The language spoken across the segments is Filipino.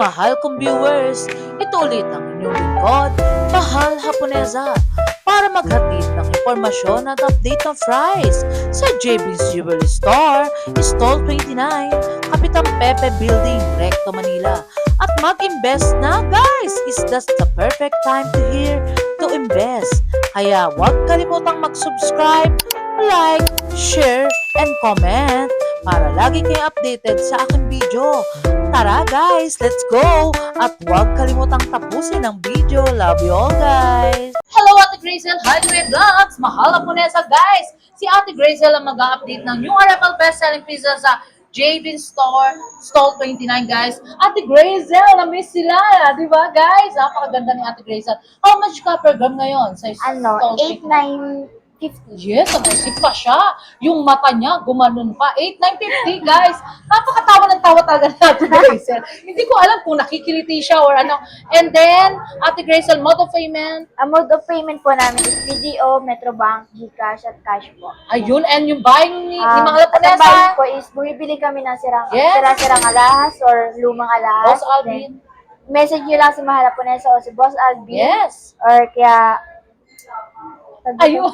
mahal kong viewers, ito ulit ang inyong lingkod, Mahal Haponesa, para maghatid ng impormasyon at update ng price sa JB's Jewelry Store, Stall 29, Kapitan Pepe Building, Recto, Manila. At mag-invest na guys! Is that the perfect time to invest? Kaya huwag kalimutang mag-subscribe, like, share, and comment para lagi kayo updated sa aking video. Tara guys, let's go! At huwag kalimutang tapusin ang video. Love you all guys! Hello Ate Grazel, Hi Kuya Vlogs! Mahal Haponesa guys! Si Ate Grazel ang mag-update ng new arrival best-selling pizza sa JB Store, Stall 29 guys. Ate Grazel, na-miss sila, di ba guys? Napakaganda ni Ate Grazel. How much ka per gram ngayon sa Stall 29? 8,950. Yes, nag-isip pa siya. Yung mata niya, gumanon pa. 8,950, guys. Napakatawa ng tawa talaga ni Ate Grazel. Hindi ko alam kung nakikiliti siya or ano. And then, Ate Grazel, mode of payment? Ang mode of payment po namin is BDO, Metrobank, GCash, at cash po. Ayun, and yung buying ni Mahal At ang buying Haponesa? po is bumibili kami ng Yes. sira-sirang alahas or lumang alahas. Boss Alvin? Then, message nyo lang si Mahal Haponesa o si Boss Alvin. Yes. Or kaya... Ayun.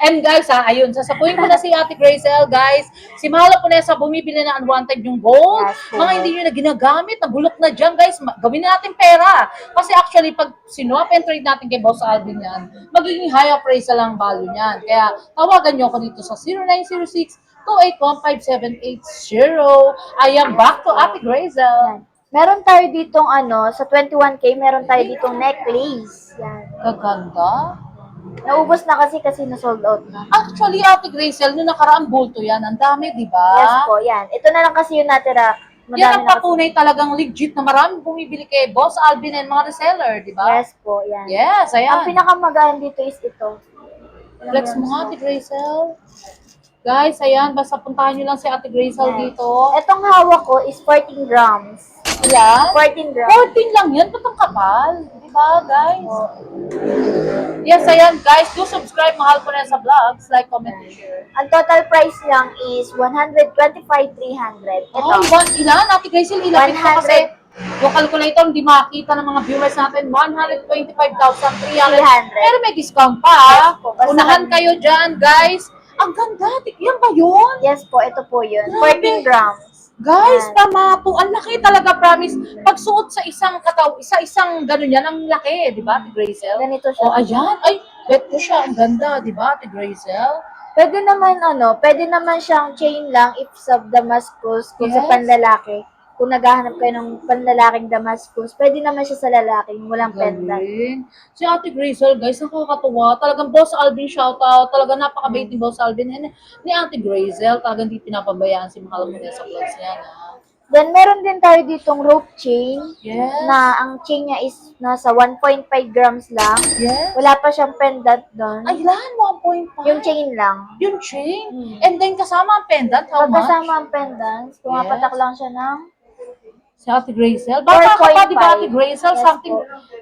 And guys, ayun, sasapuin ko na si Ate Grazel, guys. Si Mahal Haponesa, bumibili na unwanted yung gold. Yes, po. Mga hindi nyo na ginagamit, nabulok na dyan, guys. Gawin na natin pera. Kasi actually, pag sinwap and trade natin kay Boss Alvin yan, magiging high appraisal ang value niyan. Kaya tawagan nyo ako dito sa 0906-281-5780. I am back to Ate Grazel. Yan. Meron tayo ditong sa 21K, meron tayo ditong necklace. Yan. Kaganda. Naubos na kasi na-sold out na. Actually, Ate Grazel, nung nakaraang bulto yan, ang dami, di ba? Yes po, yan. Ito na lang kasi yung natira. Madami Yan ang na kasi. patunay talagang legit na maraming bumibili kay Boss Alvin and mga reseller, di ba? Yes po, yan. Yes, Ang ayan. pinakamagaan dito is ito. Flex mo nga, Ate Grazel. Guys, ayan, basta puntahan nyo lang si Ate Grazel Yes. dito. Itong hawak ko is 14 grams. Ilan? 14 grams. 14 lang yan, ba't ang kapal? Di ba, guys? Yes, ayan, guys, do subscribe, Mahal ko na sa vlogs, like, comment, and share. Ang total price lang is 125,300. Ito. Oh, ilan, Ate Grazel? Ilapit ko 100. kasi yung calculator, hindi makita ng mga viewers natin, 125,300. 300. Pero may discount pa. Yes po, basta Unahan kayo dyan, guys. Ang ganda. Yan ba yun? Yes po, ito po yun. Grabe. 14 grams. Guys, Yan. tama po. Ang laki talaga, promise. Pagsuot sa isang isang ganun yan, ang laki, di ba, Ate Grazel? Ganito siya. Oh, ayan. Ay, ito siya. Ang ganda, di ba, Ate Grazel? Pwede naman siyang chain lang if sa Damascus, kung sa Yes. panlalaki. Kung naghahanap kayo ng panlalaking Damascus, pwede naman siya sa lalaking, walang pendant. Galing. Si Ate Grazel, guys, nakakatuwa. Talagang Boss Alvin shoutout. Talagang napakabait ni Boss Alvin. And ni Ate Grazel, talagang di pinapabayaan si Mahal mo sa vlogs niya. Then, meron din tayo ditong rope chain Yes. na ang chain niya is nasa 1.5 grams lang. Yes. Wala pa siyang pendant doon. Ay, lan, 1.5. Yung chain lang. Yung chain. Hmm. And then kasama ang pendant, how much? Pagkasama ang pendants, pumapatak Yes. lang siya ng Si Ate Grazel. Bata ka pa, di ba, Ate 4.5? Grazel? Yes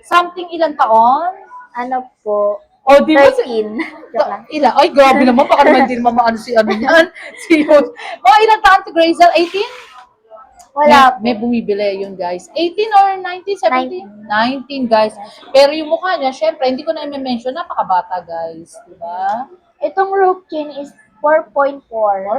Something ilang taon? ano po, O, di ba? 13. Joke lang. Ay, grabe naman. Baka naman din mamaan si ano yan. Si Yun. Mga ilang taon, Ate Grazel? 18? Wala po. May bumibili yun, guys. 18 or 19, 17? 19, guys. Pero yung mukha niya, syempre, hindi ko na i-mention, napakabata, guys. Diba? Itong rope chain is 4.4.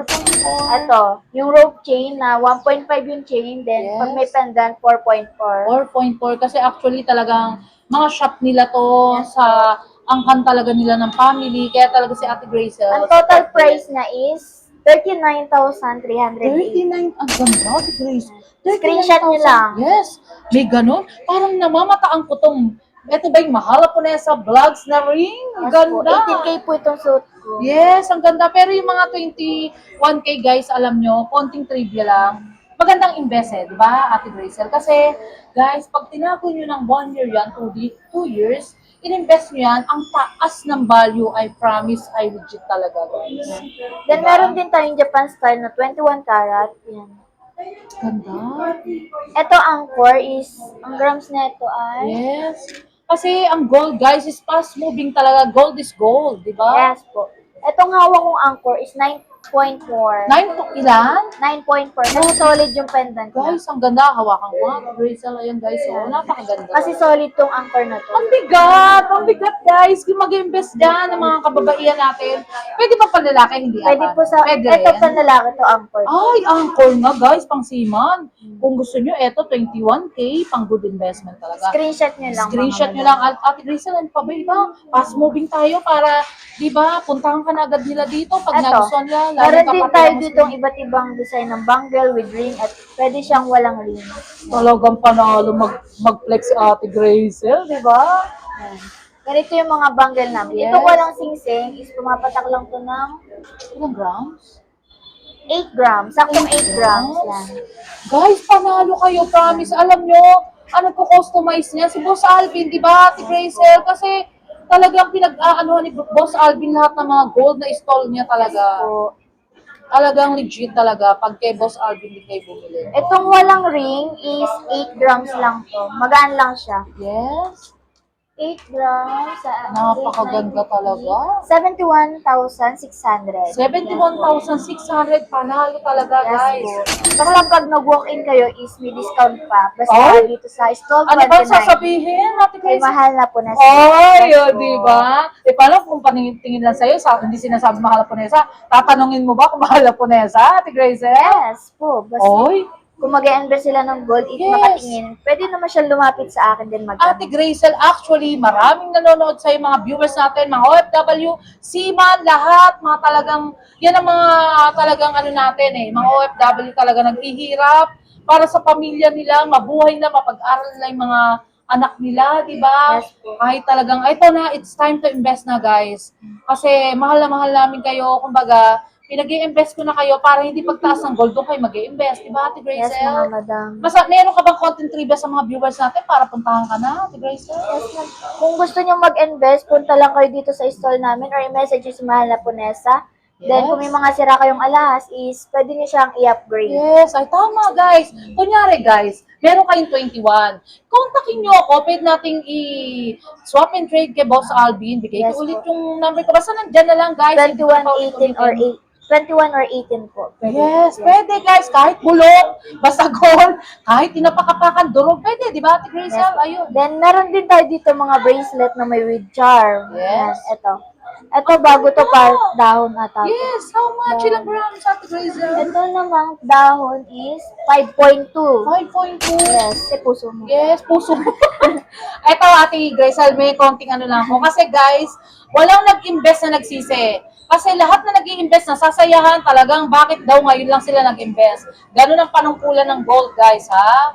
4.4. Ito, yung rope chain na 1.5 yung chain, then Yes. pag may pendant, 4.4. 4.4. Kasi actually talagang mga shop nila to sa angkan talaga nila ng family. Kaya talaga si Ate Grazel. Ang total price na is 39,380. 39. Ang ganda, Ate Grace. Screenshot nyo lang. Yes. May ganun. Parang namamataan ko tong, eto ba yung Mahal Haponesa vlogs na ring? Ang Yes po, ganda. 18K po itong suit ko. Yes, ang ganda. Pero yung mga 21K guys, alam nyo, konting trivia lang. Magandang invest di ba, Ate Grazel? Kasi, guys, pag tinago nyo ng 1 year yan, 2 years, in-invest nyo yan, ang taas ng value, I promise, I legit talaga, guys. Then Diba? meron din tayong Japan style na 21 karat. Yan. Ganda. Ito ang core is, ang grams na ito ay, Yes. Kasi ang gold, guys, is fast moving talaga. Gold is gold, di ba? yes po. Itong hawak kong anchor is 9.4. 9 to ilan? 9.4. Kasi solid yung pendant niya. Guys, ang ganda. Hawakan ko nga. Rachel, ayan guys. Oh, napakaganda. Kasi solid tong anchor na to. Ang bigat! Ang bigat, guys! Kung mag-invest dyan ng mga kababaihan natin, pwede ba panlalaki? Hindi Pwede ata. po sa, Pwede eto rin. panlalaki to anchor. Ay, angkor nga, guys. Pang siman. Kung gusto nyo, eto, 21K. Pang good investment talaga. Screenshot nyo lang. Screenshot mga nyo lang. Ate Rachel, ano pa ba iba? Fast moving tayo para, di ba, puntahan ka na agad nila dito pag Eto, nagustuhan nila. meron din tayo dito iba't ibang design ng bangle with ring at pwede siyang walang ring. Talagang panalo mag-flex si Ate Rachel, di ba? Yan. Ganito yung mga bangle namin. Yes. Itong walang singsing is pumapatak lang to ng Ilang grams? 8 grams. Saktong 8 grams. Yan. Guys, panalo kayo, promise. Alam nyo, ano po customize niya? Si Boss Alvin, di ba, Ate Rachel? Kasi talagang pinag-aanohan ni Boss Alvin lahat ng mga gold na stall niya talaga. So, Talagang legit talaga pag kay Boss Alvin din kayo bumili. itong walang ring is 8 grams lang to. Magaan lang siya. Yes. 8 grams. Napakaganda talaga. 71,600. 71,600 panalo talaga, Yes guys. po. Basta pag nag-walk-in kayo is may discount pa. Basta Ay! dito sa stall Ano ba 29. sasabihin, Ate May Grace? mahal na po na Ay, Yes oh, po. di ba? Eh, paano kung paningin lang sa'yo, hindi sinasabi mahal na punesa, tatanungin mo ba kung mahal na punesa, Ate Grace? Yes po. Basta Oy, kung mag-invest sila ng gold, if Yes. makatingin, pwede naman siya lumapit sa akin din Ate Grazel, actually, maraming nanonood sa'yo, mga viewers natin, mga OFW, seaman, lahat, mga talagang, yan ang mga talagang ano natin mga OFW talaga naghihirap para sa pamilya nila, mabuhay na, mapag-aral nila yung mga anak nila, di ba? Yes po. Kahit talagang, ito na, it's time to invest na, guys. Kasi mahal na mahal namin kayo, kumbaga, pinag-i-invest ko na kayo para hindi pagtaas ng gold, doon kayo mag-i-invest, di ba, Ate Yes, Grazel? mga madam. Meron ka bang content trivia sa mga viewers natin para puntahan ka na, Ate Grace? Yes, ma'am. Kung gusto niyo mag-invest, punta lang kayo dito sa stall namin or i-message niyo si Mahal na Punesa. Then, Yes. kung may mga sira kayong alahas, is pwede niyo siyang i-upgrade. Yes, ay tama guys. Kunyari guys, meron kayong 21. Kontakin nyo ako, pwede nating i-swap and trade kay Boss Alvin. Bigay Yes ko ulit po. yung number ko. Basta nandyan na lang guys. 21, 18, or 18 po. Pwede. Yes, pwede guys. Kahit bulok, basta gold, kahit tinapakapakan, durog, pwede. Di ba, Ate Grace? Yes. Ayun. Then, meron din tayo dito mga bracelet na may with charm. Yes. Yan, ito. Ito, bago to pa dahon ata. Yes, how much? Ilang grams, Ate Grace? Ito namang dahon is 5.2. 5.2. Yes, si puso mo. Yes, puso. Eto, Ate Grace, may konting ano lang ako. Kasi guys, walang nag-invest na nagsisi. Kasi lahat na nag-i-invest na sasayahan talagang bakit daw ngayon lang sila nag-invest. Ganun ang panungkulan ng gold, guys, ha?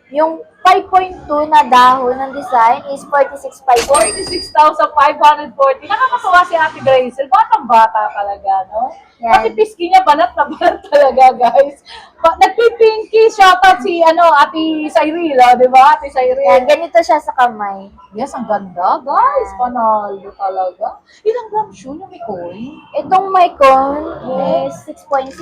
Yung 5.2 na dahon ng design is 46,540. 46,540. Nakakatuwa si Ate Grace. Batang-bata talaga, no? Yan. Pati pisky niya, banat na banat talaga, guys. Nagpipinky, shoutout si, Ate Cyril, di ba? Ate Cyril. Yan, ganito siya sa kamay. Yes, ang ganda, guys. Panalo talaga. Ilang grams yun yung may coin? Itong Mycon is 6.6.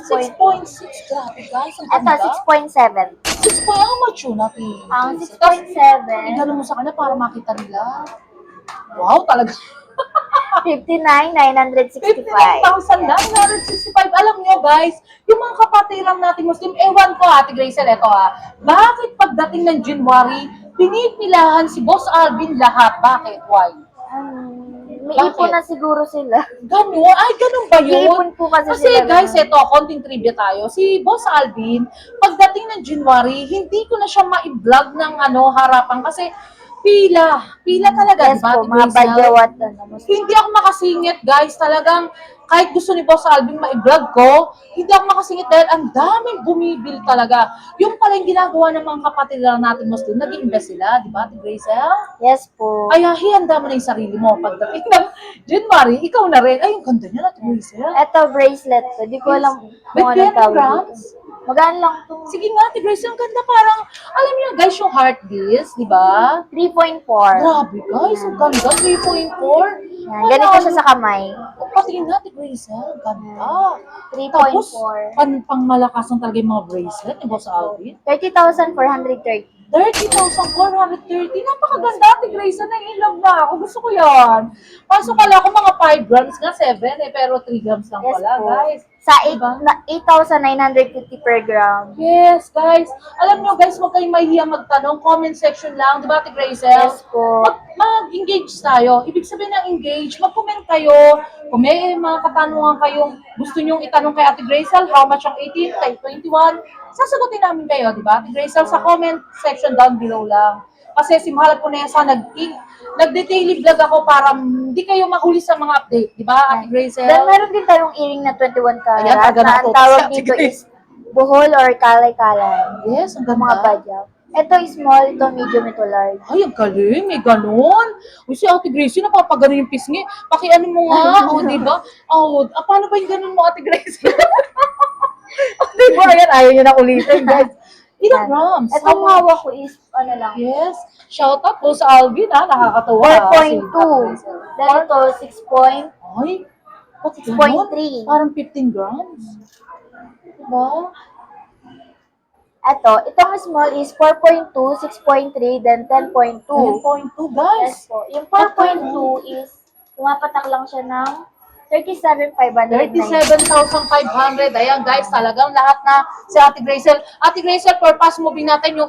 6.6. Grabe, guys. Ang Ito, ganda. 6.7. 6 point, ang much yun, Ate. Ang Tapos, 6.7, igano mo sa kanila para makita nila. Wow, talaga. 59,965. 59,000 lang, 965. Alam nyo, guys, yung mga kapatiran natin Muslim, ewan ko, Ate Grace, eto bakit pagdating ng January, pinipilahan si Boss Alvin lahat? Bakit? Why? May Bakit? ipon na siguro sila. Ganun? Ay, ganun ba May yun? ipon po kasi Kasi sila. guys, eto, konting trivia tayo. Si Boss Alvin, pagdating ng January, hindi ko na siya ma-vlog ng harapan kasi pila talaga, Yes diba? po, Ate mga Grace? bagyawat na. Hindi ako makasingit, guys. Talagang, kahit gusto ni Boss Alvin ma-vlog ko, hindi ako makasingit dahil ang daming bumibil talaga. Yung pala yung ginagawa ng mga kapatid lang natin Muslim, nag-i-invest sila, di ba, Ate Grace? Yes po. Kaya hihanda mo na yung sarili mo pagdating ng January, ikaw na rin. Ay, ang ganda niya, Ate Grace. Ito, bracelet to. Di ko alam With kung anong 10 tawag grams? dito. Magaan lang to. Sige nga, Ate Grace, ang ganda parang, alam niyo guys, yung heart disc, di ba? 3.4. Grabe guys, ang ganda, 3.4. Yan, ganito siya sa kamay. Pati na, Ate Grace, ang ganda. 3.4. Tapos, pang malakasan talaga yung mga bracelet ni Boss Alvin. 30,430. 30,430. Napakaganda, Ate Grace. Na-in love na ako. Gusto ko yan. Kaso kala ko mga 5 grams nga, 7 eh. Pero 3 grams lang Yes pala, po. guys. Sa Diba? 8,950 per gram. Yes, guys. Alam nyo, guys, huwag kayong mahihiya magtanong. Comment section lang. Di ba, Ate Grace? Yes po. Mag-engage tayo. Ibig sabihin ng engage, mag-comment kayo. Kung may mga katanungan kayong gusto nyong itanong kay Ate Grazel, how much ang 18, kay 21, sasagutin namin kayo, di ba? Ate Grazel, sa comment section down below lang. Kasi si Mahal po na nag-detaily vlog ako para hindi kayo mahuli sa mga update, di ba, Ate Grazel? Then meron din tayong earring na 21 Ayan, karat taga na na ang to. tawag Si Ate dito Grace. is buhol or kalay-kalay. Yes, ang Yung mga ganda. badyaw. Ito is small, ito medium, ito large. Ay, ang galing, may ganon. Uy, si Ate Gracie, napapagano yung pisngi. Pakiano mo nga, o, di ba? O, paano ba yung ganon mo, Ate Gracie? Di ba, ayan, ayaw nyo na ulitin, guys. Ilang Yan. grams? Itong hawak ko is, ano lang, Yes. Shout out po sa Alvin, ha? Nakakatawa. 4.2. Then ito, 6.3. Ay, pati ganon? Parang 15 grams. Diba? Ito, itong small is 4.2, 6.3, then 10.2. 10.2, guys. Yes po. Yung 4.2 is, pumapatak lang siya ng 37,590. 37,500. Ayan guys, talagang lahat na si Ate Grazel. Ate Grazel, for pass moving natin yung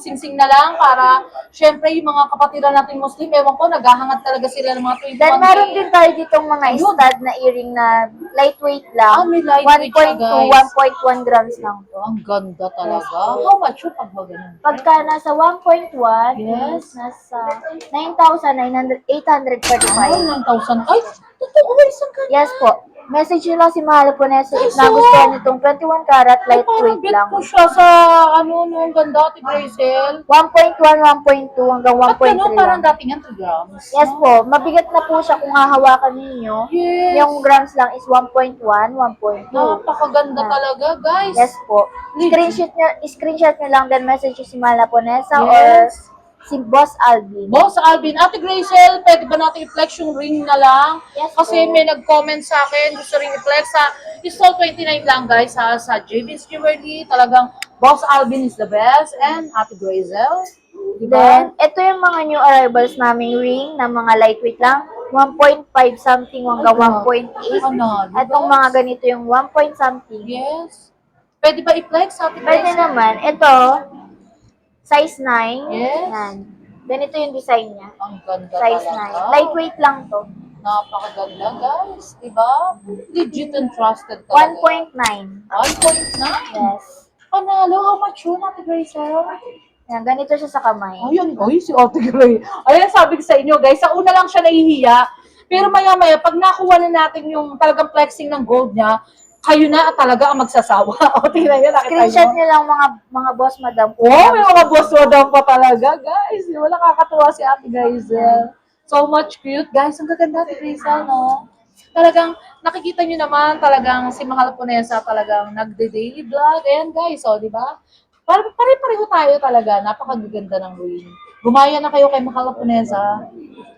singsing na lang para syempre yung mga kapatiran natin Muslim, ewan ko, naghahangad talaga sila ng mga 21K. Then meron din tayo ditong mga Ayun. stud na earring na lightweight lang. May lightweight siya, 1.2, guys. 1.1 grams lang to. Ang ganda talaga. How much yung pag ganun? Pagka nasa 1.1, Yes. nasa 9,835. Ay, 9,000. Ay, totoo, isang ganyan. Yes po. Message nyo lang si Mahal po Nessa if Ay, so, nagustuhan nitong 21 karat Ay, parang lightweight bet lang. ko siya sa ano, ang ganda, Ate Grazel. 1.1, 1.2 hanggang At 1.3 ano, parang lang. dating yan 3 grams. Yes po. Mabigat na po siya kung hahawakan ninyo. Yes. Yung grams lang is 1.1, 1.2. Napakaganda talaga, guys. Yes po. Screenshot nyo lang, then message nyo si Mala Ponesa or Yes. si Boss Alvin. Boss Alvin, Ate Grazel, pwede ba natin i-flex yung ring na lang? Yes Kasi po. may nag-comment sa akin, gusto rin i-flex sa Pistol 29 lang guys ha, sa JB's Jewelry. Talagang Boss Alvin is the best. And Ate Grazel, di ba? Then, ito yung mga new arrivals naming ring na mga lightweight lang. 1.5 something hanggang 1.8. Ano, di Itong ba? mga ganito yung 1 point something. Yes. Pwede ba i-flex, Ate Pwede Grazel? naman. Ito, size 9. Yes. Yan. Ganito yung design niya. Ang ganda Size talaga. 9. Lightweight lang to. Napakaganda guys, di ba? Legit and trusted talaga. 1.9. 1.9. Yes. Panalo, how much yun, Ate Grazel? Yan, ganito siya sa kamay. Ayun, oy, si Ate Gray. Ayan, sabi ko sa inyo, guys, sa una lang siya nahihiya. Pero maya-maya, pag nakuha na natin yung talagang flexing ng gold niya, kayo na talaga ang magsasawa. O, tingnan nyo, nakita Screenshot nyo. niyo lang mga boss madam. Wow, may mga boss mo daw pa talaga, guys. Di ba nakakatuwa si Ate Grazel? So much cute, guys. Ang gaganda, Ate Grazel, no? Talagang, nakikita nyo naman, talagang si Mahal Ponesa talagang nagde-daily vlog. Ayan, guys, o, di ba? Pare-pareho tayo talaga. Napakaganda ng ring. Gumaya na kayo kay Mahal Ponesa.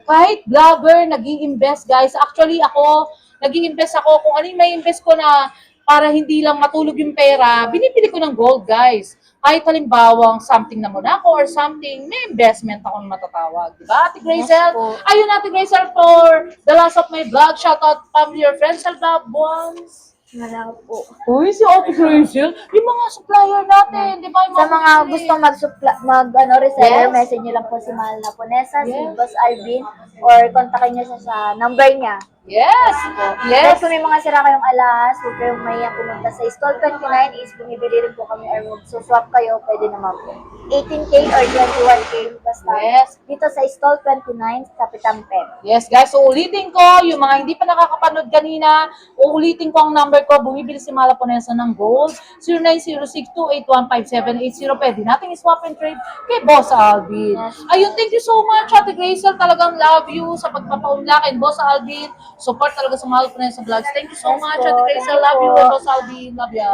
Kahit vlogger, nag-i-invest, guys. Actually, ako, nag-i-invest ako. Kung ano yung may invest ko na para hindi lang matulog yung pera, binibili ko ng gold, guys. Kahit halimbawang something na Monaco or something, may investment ako na matatawag. Diba, Ate Grazel? Yes po. Ayun, Ate Grazel, for the last of my vlog. Shout out family or friends and loved ones. Wala po. Uy, si Ate Grazel, yung mga supplier natin, di ba? Yung Sa mga gustong reseller, Yes. message niyo lang po si Mahal na Ponesa, si Yes. Boss Alvin, or kontakin niyo siya sa number niya. Yes! Yes. Yes! Kung may mga sira kayong alahas, huwag kayong mahiyang pumunta sa Stall 29 is bumibili rin po kami or magsuswap kayo, pwede naman po. 18K or 21K, basta. Yes. Dito sa Stall 29, Kapitan Pep. Yes, guys. So, ulitin ko, yung mga hindi pa nakakapanood kanina, uulitin ko ang number ko. Bumibili si Mala Ponesa ng gold. 0906281570. Pwede natin i-swap and trade kay Boss Alvin. Yes. Ayun, thank you so much, Ate Grazel. Talagang love you sa pagpapaunlak. And Boss Alvin, support talaga sa Mala Ponesa Vlogs. Thank you so Yes much, po. Ate Thank Grazel. you Love you, po. Boss Alvin. Love ya.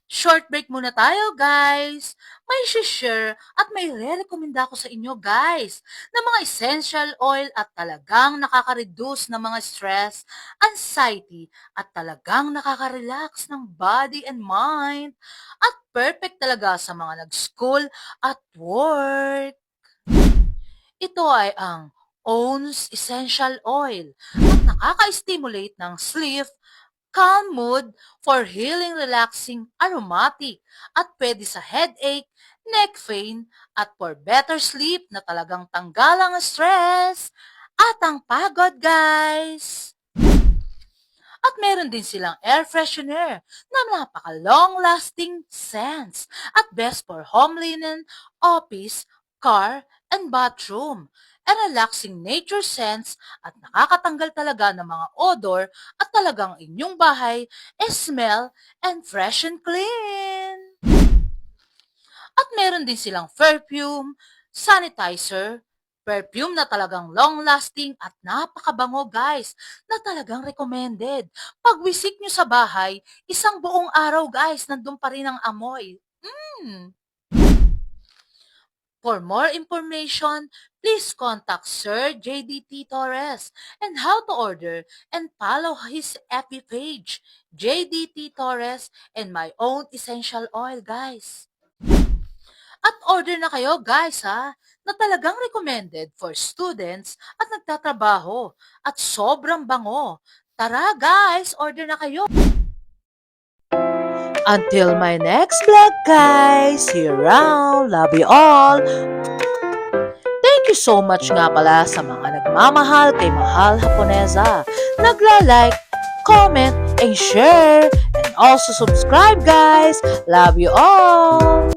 Short break muna tayo, guys. May share at may re-recommenda ko sa inyo, guys, na mga essential oil at talagang nakaka-reduce ng mga stress, anxiety, at talagang nakaka-relax ng body and mind. At perfect talaga sa mga nag-school at work. Ito ay ang Own's Essential Oil at nakaka-stimulate ng sleep, calm mood, for healing, relaxing, aromatic, at pwede sa headache, neck pain, at for better sleep na talagang tanggalang ang stress at ang pagod, guys. At meron din silang air freshener na napaka-long-lasting scents at best for home linen, office, car, and bathroom. And relaxing nature scents at nakakatanggal talaga ng mga odor at talagang inyong bahay smell and fresh and clean. At meron din silang perfume, sanitizer, perfume na talagang long-lasting at napakabango, guys, na talagang recommended. Pag wisik nyo sa bahay, isang buong araw, guys, nandun pa rin ang amoy. For more information, please contact Sir JDT Torres and how to order and follow his FB page, JDT Torres and my own essential oil, guys. At order na kayo, guys, ha, na talagang recommended for students at nagtatrabaho at sobrang bango. Tara, guys, order na kayo. Until my next vlog, guys. See you around. Love you all. Thank you so much nga pala sa mga nagmamahal kay Mahal Haponesa. Nagla-like, comment, and share. And also subscribe, guys. Love you all.